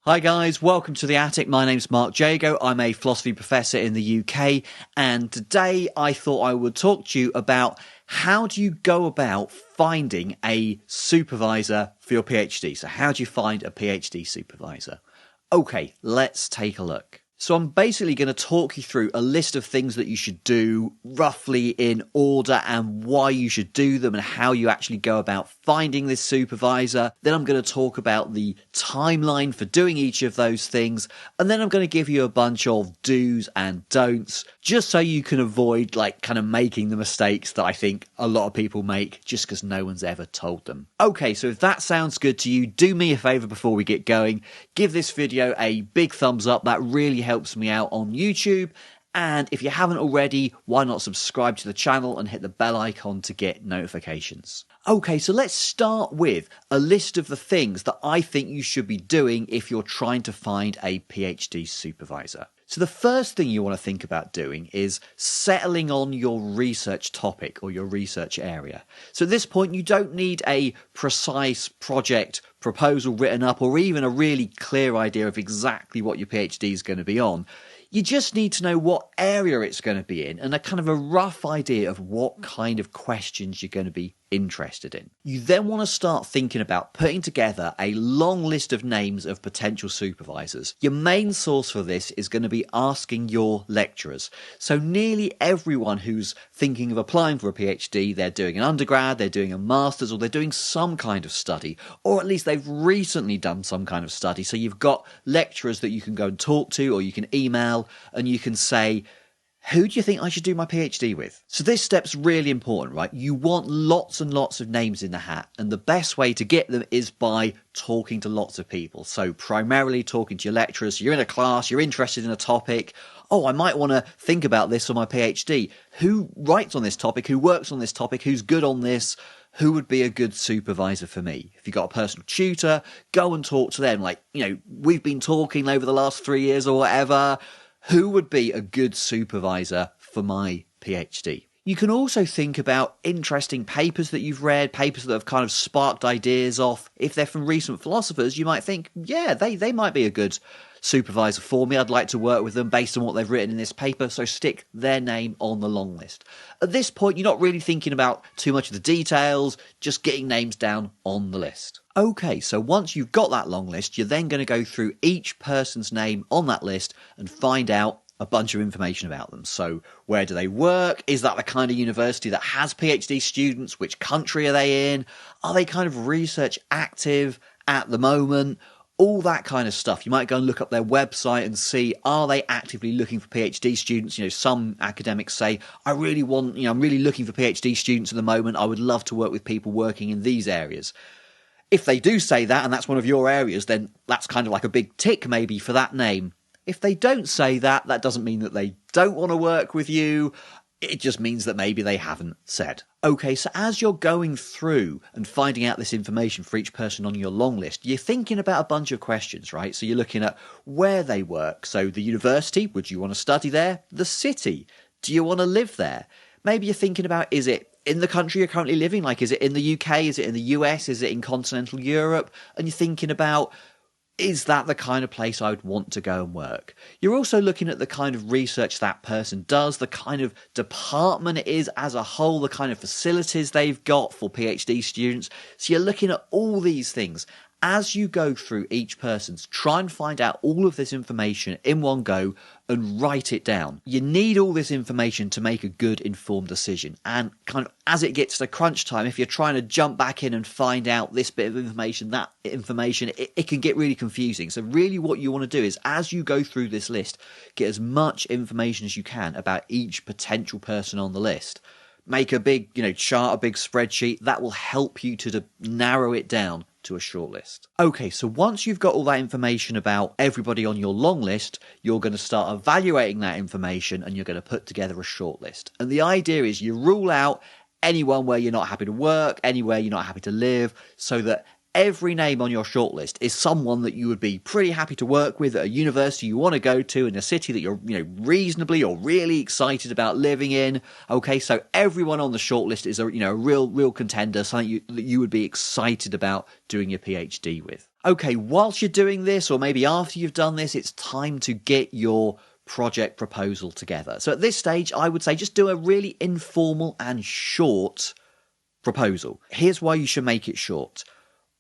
Hi guys, welcome to The Attic. My name's Mark Jago. I'm a philosophy professor in the UK, and today I thought I would talk to you about how do you go about finding a supervisor for your PhD. So how do you find a PhD supervisor? Okay, let's take a look. So I'm basically going to talk you through a list of things that you should do roughly in order and why you should do them and how you actually go about finding this supervisor. Then I'm going to talk about the timeline for doing each of those things. And then I'm going to give you a bunch of do's and don'ts just so you can avoid kind of making the mistakes that I think a lot of people make just because no one's ever told them. Okay, so if that sounds good to you, do me a favor before we get going. Give this video a big thumbs up. That really helps me out on YouTube. And if you haven't already, why not subscribe to the channel and hit the bell icon to get notifications. Okay, so let's start with a list of the things that I think you should be doing if you're trying to find a PhD supervisor. So the first thing you want to think about doing is settling on your research topic or your research area. So at this point, you don't need a precise project proposal written up or even a really clear idea of exactly what your PhD is going to be on. You just need to know what area it's going to be in and a kind of a rough idea of what kind of questions you're going to be interested in. You then want to start thinking about putting together a long list of names of potential supervisors. Your main source for this is going to be asking your lecturers. So nearly everyone who's thinking of applying for a PhD, they're doing an undergrad, they're doing a master's, or they're doing some kind of study, or at least they've recently done some kind of study. So you've got lecturers that you can go and talk to, or you can email, and you can say, who do you think I should do my PhD with? So this step's really important, right? You want lots and lots of names in the hat, and the best way to get them is by talking to lots of people. So primarily talking to your lecturers. You're in a class, you're interested in a topic. Oh, I might want to think about this for my PhD. Who writes on this topic? Who works on this topic? Who's good on this? Who would be a good supervisor for me? If you've got a personal tutor, go and talk to them. We've been talking over the last 3 years or whatever. Who would be a good supervisor for my PhD? You can also think about interesting papers that you've read, papers that have kind of sparked ideas off. If they're from recent philosophers, you might think, yeah, they might be a good supervisor for me. I'd like to work with them based on what they've written in this paper, so stick their name on the long list. At this point, you're not really thinking about too much of the details, just getting names down on the list. Okay, so once you've got that long list, you're then going to go through each person's name on that list and find out a bunch of information about them. So where do they work? Is that the kind of university that has PhD students? Which country are they in? Are they kind of research active at the moment? All that kind of stuff. You might go and look up their website and see, are they actively looking for PhD students? Some academics say, I'm really looking for PhD students at the moment. I would love to work with people working in these areas. If they do say that, and that's one of your areas, then that's kind of like a big tick maybe for that name. If they don't say that, that doesn't mean that they don't want to work with you. It just means that maybe they haven't said. Okay, so as you're going through and finding out this information for each person on your long list, you're thinking about a bunch of questions, right? So you're looking at where they work. So the university, would you want to study there? The city, do you want to live there? Maybe you're thinking about, is it in the country you're currently living? Is it in the UK? Is it in the US? Is it in continental Europe? And you're thinking about, is that the kind of place I would want to go and work? You're also looking at the kind of research that person does, the kind of department it is as a whole, the kind of facilities they've got for PhD students. So you're looking at all these things. As you go through each person's, try and find out all of this information in one go and write it down. You need all this information to make a good informed decision. And kind of as it gets to crunch time, if you're trying to jump back in and find out this bit of information, that information, it can get really confusing. So really what you want to do is, as you go through this list, get as much information as you can about each potential person on the list. Make a big, chart, a big spreadsheet. That will help you to narrow it down to a short list. Okay, so once you've got all that information about everybody on your long list, you're going to start evaluating that information and you're going to put together a short list. And the idea is you rule out anyone where you're not happy to work, anywhere you're not happy to live, so that every name on your shortlist is someone that you would be pretty happy to work with at a university you want to go to in a city that you're, reasonably or really excited about living in. Okay, so everyone on the shortlist is a real contender, something that you would be excited about doing your PhD with. Okay, whilst you're doing this, or maybe after you've done this, it's time to get your project proposal together. So at this stage, I would say just do a really informal and short proposal. Here's why you should make it short.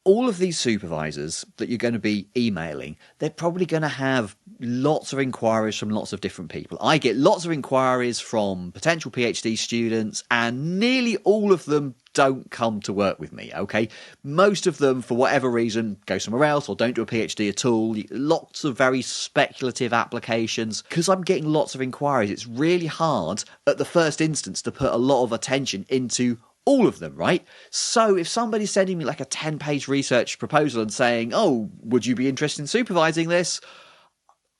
All of these supervisors that you're going to be emailing, they're probably going to have lots of inquiries from lots of different people. I get lots of inquiries from potential PhD students, and nearly all of them don't come to work with me, okay? Most of them, for whatever reason, go somewhere else or don't do a PhD at all. Lots of very speculative applications. Because I'm getting lots of inquiries, it's really hard at the first instance to put a lot of attention into all of them, right? So if somebody's sending me like a 10-page research proposal and saying, oh, would you be interested in supervising this?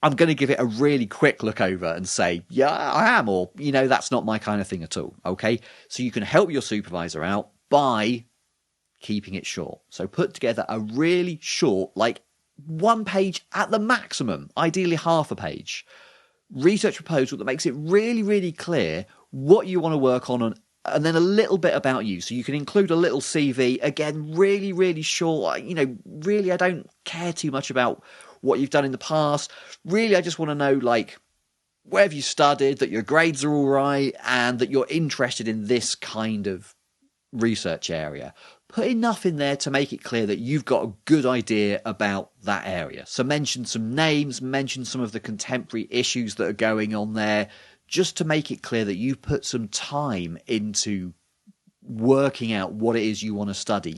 I'm going to give it a really quick look over and say, yeah, I am, or, that's not my kind of thing at all, okay? So you can help your supervisor out by keeping it short. So put together a really short, like 1 page at the maximum, ideally half a page, research proposal that makes it really, really clear what you want to work on and then a little bit about you. So you can include a little CV. Again, really, really short. Really, I don't care too much about what you've done in the past. Really, I just want to know, like, where have you studied, that your grades are all right, and that you're interested in this kind of research area. Put enough in there to make it clear that you've got a good idea about that area. So mention some names, mention some of the contemporary issues that are going on there, just to make it clear that you've put some time into working out what it is you want to study.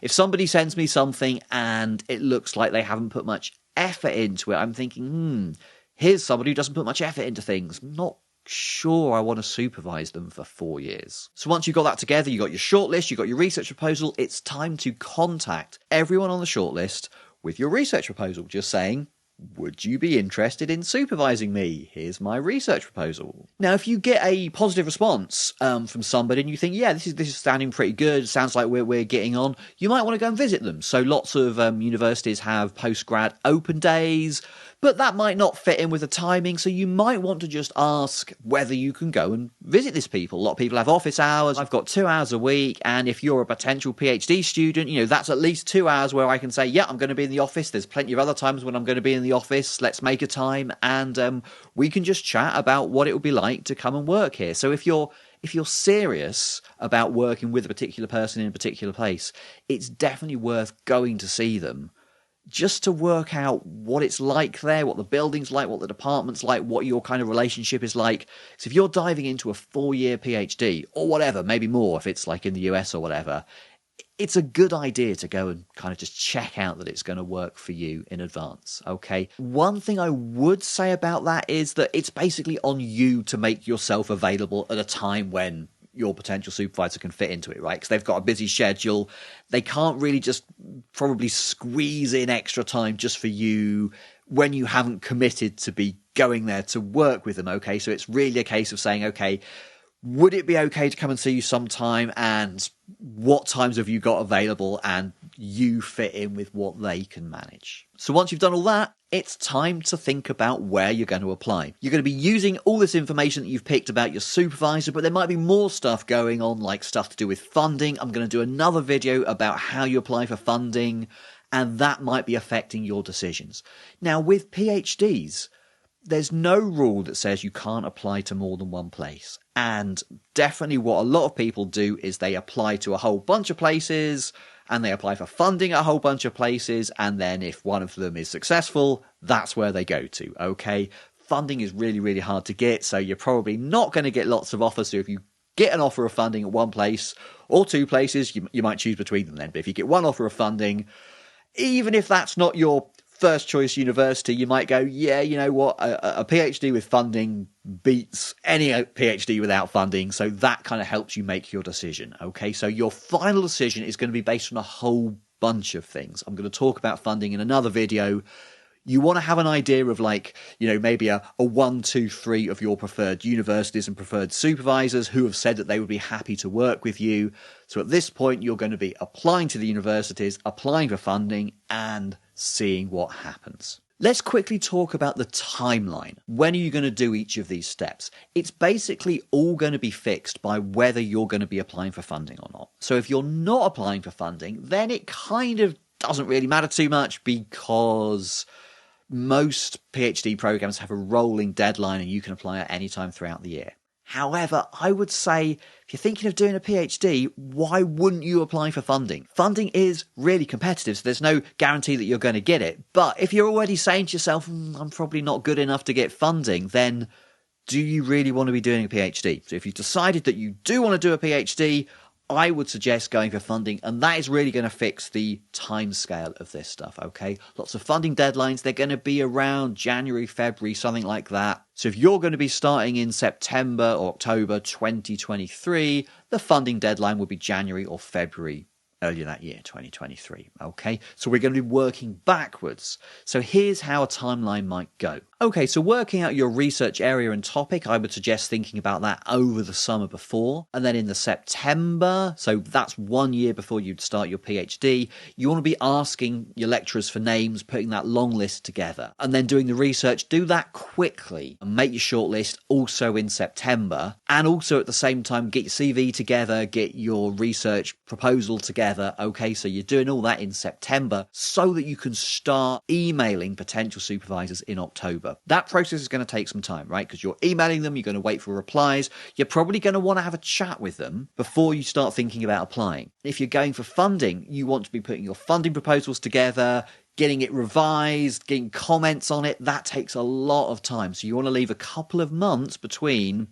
If somebody sends me something and it looks like they haven't put much effort into it, I'm thinking, here's somebody who doesn't put much effort into things. Not sure I want to supervise them for 4 years. So once you've got that together, you've got your shortlist, you've got your research proposal, it's time to contact everyone on the shortlist with your research proposal, just saying, would you be interested in supervising me? Here's my research proposal. Now, if you get a positive response from somebody and you think, yeah, this is sounding pretty good, sounds like we're getting on, you might want to go and visit them. So lots of universities have postgrad open days, but that might not fit in with the timing, so you might want to just ask whether you can go and visit these people. A lot of people have office hours. I've got 2 hours a week, and if you're a potential PhD student, that's at least 2 hours where I can say, yeah, I'm going to be in the office. There's plenty of other times when I'm going to be in the office. Let's make a time, and we can just chat about what it would be like to come and work here. So if you're serious about working with a particular person in a particular place, it's definitely worth going to see them, just to work out what it's like there, what the building's like, what the department's like, what your kind of relationship is like. So if you're diving into a 4-year PhD, or whatever, maybe more if it's like in the US or whatever, it's a good idea to go and kind of just check out that it's going to work for you in advance, okay? One thing I would say about that is that it's basically on you to make yourself available at a time when your potential supervisor can fit into it, right? Because they've got a busy schedule. They can't really just probably squeeze in extra time just for you when you haven't committed to be going there to work with them, okay? So it's really a case of saying, okay, would it be okay to come and see you sometime, and what times have you got available, and you fit in with what they can manage. So once you've done all that, it's time to think about where you're going to apply. You're going to be using all this information that you've picked about your supervisor, but there might be more stuff going on, like stuff to do with funding. I'm going to do another video about how you apply for funding, and that might be affecting your decisions. Now, with PhDs, there's no rule that says you can't apply to more than one place. And definitely what a lot of people do is they apply to a whole bunch of places, and they apply for funding at a whole bunch of places, and then if one of them is successful, that's where they go to, okay? Funding is really, really hard to get, so you're probably not going to get lots of offers. So if you get an offer of funding at one place or 2 places, you might choose between them then. But if you get one offer of funding, even if that's not your first choice university, you might go, yeah, you know what, a PhD with funding beats any PhD without funding. So that kind of helps you make your decision. Okay, so your final decision is going to be based on a whole bunch of things. I'm going to talk about funding in another video. You want to have an idea of maybe a 1, 2, 3 of your preferred universities and preferred supervisors who have said that they would be happy to work with you. So at this point, you're going to be applying to the universities, applying for funding, and seeing what happens. Let's quickly talk about the timeline. When are you going to do each of these steps? It's basically all going to be fixed by whether you're going to be applying for funding or not. So if you're not applying for funding, then it kind of doesn't really matter too much, because most PhD programs have a rolling deadline and you can apply at any time throughout the year. However, I would say if you're thinking of doing a PhD, why wouldn't you apply for funding? Funding is really competitive, so there's no guarantee that you're going to get it. But if you're already saying to yourself, I'm probably not good enough to get funding, then do you really want to be doing a PhD? So if you've decided that you do want to do a PhD, I would suggest going for funding, and that is really going to fix the time scale of this stuff, okay? Lots of funding deadlines, they're going to be around January, February, something like that. So if you're going to be starting in September or October 2023, the funding deadline will be January or February earlier that year, 2023, okay? So we're going to be working backwards. So here's how a timeline might go. Okay, so working out your research area and topic, I would suggest thinking about that over the summer before. And then in the September, so that's 1 year before you'd start your PhD, you want to be asking your lecturers for names, putting that long list together. And then doing the research, do that quickly and make your shortlist also in September. And also at the same time, get your CV together, get your research proposal together. Okay, so you're doing all that in September so that you can start emailing potential supervisors in October. That process is going to take some time, right? Because you're emailing them, you're going to wait for replies. You're probably going to want to have a chat with them before you start thinking about applying. If you're going for funding, you want to be putting your funding proposals together, getting it revised, getting comments on it. That takes a lot of time. So you want to leave a couple of months between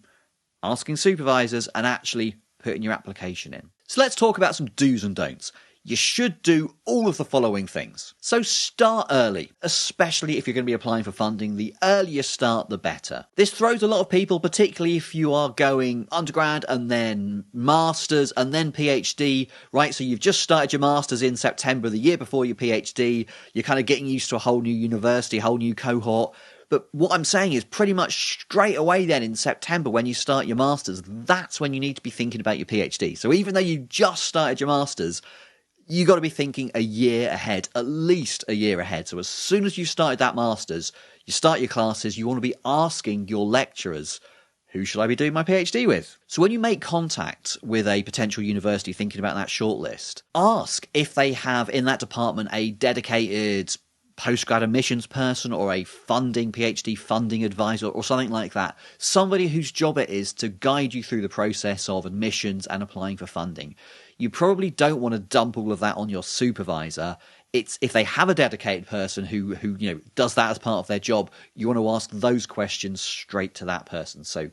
asking supervisors and actually putting your application in. So let's talk about some do's and don'ts. You should do all of the following things. So start early, especially if you're going to be applying for funding. The earlier you start, the better. This throws a lot of people, particularly if you are going undergrad and then masters and then PhD, right? So you've just started your masters in September, the year before your PhD. You're kind of getting used to a whole new university, a whole new cohort. But what I'm saying is pretty much straight away then in September when you start your masters, that's when you need to be thinking about your PhD. So even though you just started your masters, you got to be thinking a year ahead, at least a year ahead. So as soon as you started that master's, you start your classes, you want to be asking your lecturers, who should I be doing my PhD with? So when you make contact with a potential university thinking about that shortlist, ask if they have in that department a dedicated postgrad admissions person or a PhD funding advisor or something like that. Somebody whose job it is to guide you through the process of admissions and applying for funding. You probably don't want to dump all of that on your supervisor. It's if they have a dedicated person who does that as part of their job, you want to ask those questions straight to that person. So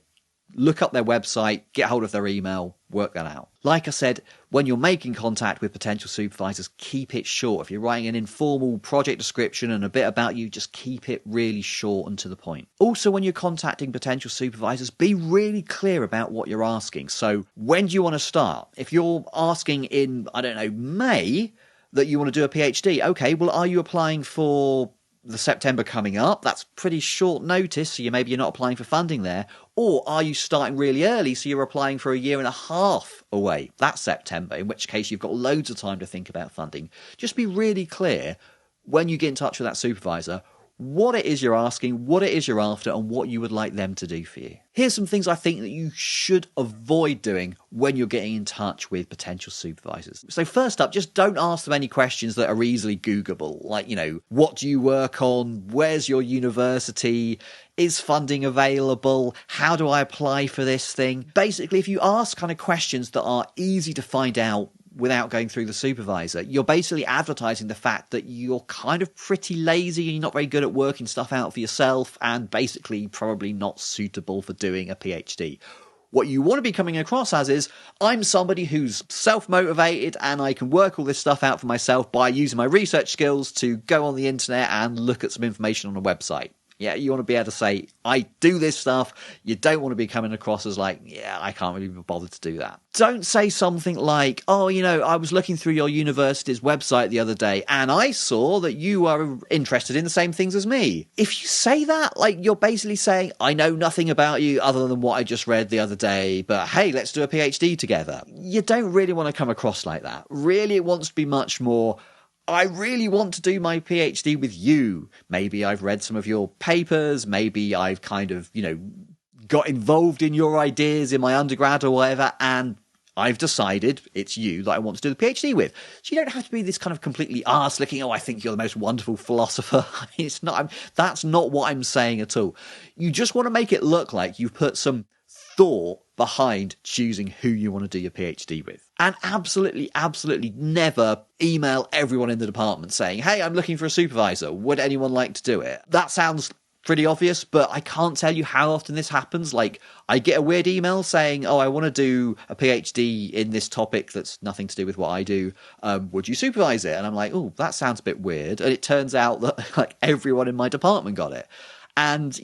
look up their website, get hold of their email, work that out. Like I said, when you're making contact with potential supervisors, keep it short. If you're writing an informal project description and a bit about you, just keep it really short and to the point. Also, when you're contacting potential supervisors, be really clear about what you're asking. So when do you want to start? If you're asking in, May, that you want to do a PhD, okay, well, are you applying for the September coming up? That's pretty short notice, so maybe you're not applying for funding there. Or are you starting really early, so you're applying for a year and a half away? That's September, in which case you've got loads of time to think about funding. Just be really clear when you get in touch with that supervisor what it is you're asking, what it is you're after, and what you would like them to do for you. Here's some things I think that you should avoid doing when you're getting in touch with potential supervisors. So first up, just don't ask them any questions that are easily Googleable. Like, what do you work on? Where's your university? Is funding available? How do I apply for this thing? Basically, if you ask kind of questions that are easy to find out without going through the supervisor, you're basically advertising the fact that you're kind of pretty lazy and you're not very good at working stuff out for yourself and basically probably not suitable for doing a PhD. What you want to be coming across as is, I'm somebody who's self-motivated and I can work all this stuff out for myself by using my research skills to go on the internet and look at some information on a website. Yeah, you want to be able to say, I do this stuff. You don't want to be coming across as like, yeah, I can't really be bothered to do that. Don't say something like, oh, I was looking through your university's website the other day and I saw that you are interested in the same things as me. If you say that, like, you're basically saying, I know nothing about you other than what I just read the other day, but hey, let's do a PhD together. You don't really want to come across like that. Really, it wants to be much more, I really want to do my PhD with you. Maybe I've read some of your papers. Maybe I've kind of, got involved in your ideas in my undergrad or whatever, and I've decided it's you that I want to do the PhD with. So you don't have to be this kind of completely arse-licking, I think you're the most wonderful philosopher. It's not. That's not what I'm saying at all. You just want to make it look like you've put some thought behind choosing who you want to do your PhD with. And absolutely never email everyone in the department saying, hey, I'm looking for a supervisor. Would anyone like to do it? That sounds pretty obvious, but I can't tell you how often this happens. Like, I get a weird email saying, oh, I want to do a PhD in this topic that's nothing to do with what I do. Would you supervise it? And I'm like, oh, that sounds a bit weird. And it turns out that like everyone in my department got it. And,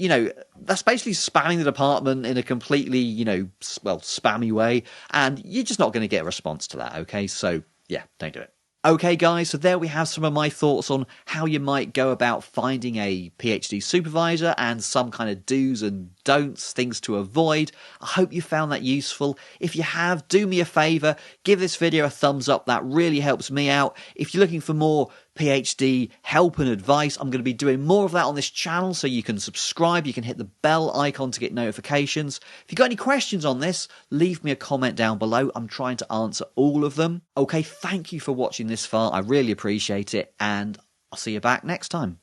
that's basically spamming the department in a completely, spammy way. And you're just not going to get a response to that, okay? So, yeah, don't do it. Okay, guys, so there we have some of my thoughts on how you might go about finding a PhD supervisor and some kind of do's and don'ts, things to avoid. I hope you found that useful. If you have, do me a favour, give this video a thumbs up. That really helps me out. If you're looking for more PhD help and advice, I'm going to be doing more of that on this channel, so you can subscribe, you can hit the bell icon to get notifications. If you've got any questions on this, leave me a comment down below. I'm trying to answer all of them. Okay, thank you for watching this far. I really appreciate it, and I'll see you back next time.